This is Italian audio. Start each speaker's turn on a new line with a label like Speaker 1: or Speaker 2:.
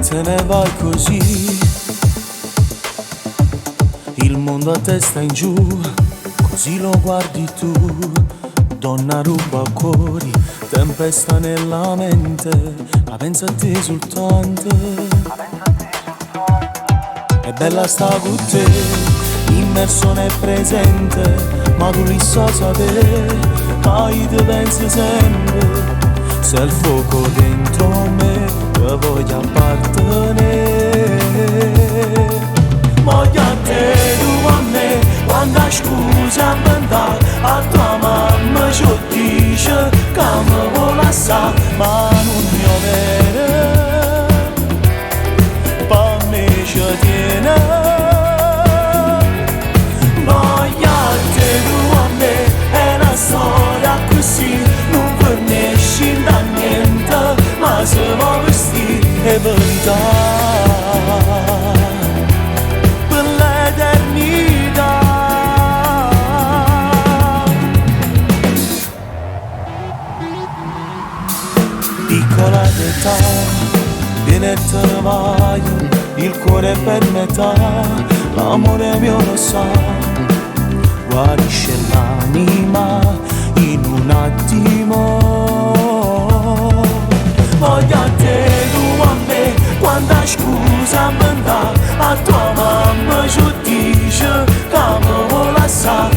Speaker 1: te ne vai così, il mondo a testa in giù, così lo guardi tu. Donna ruba cuori, tempesta nella mente, ma pensa a te soltanto. È bella sta con te, immerso nel presente, ma tu li so sapere, mai te pensi sempre. Se il fuoco dentro me te voglio appartenere. Voglio a te, tu a me, quando scusa inventare, a tua mamma ci dice che mi vuole lasciare, ma non mi avere, per me ci tiene. Voglio a te, tu a me, è una storia così, non fornisci da niente, ma se vuoi vestire è verità. Piccola d'età, viene e te ne vai, il cuore per metà, l'amore mio lo sa, guarisce l'anima in un attimo. Voglio a te, tu a me, quando scusa inventare, a tua mamma ci dice che mi vuole lasciare,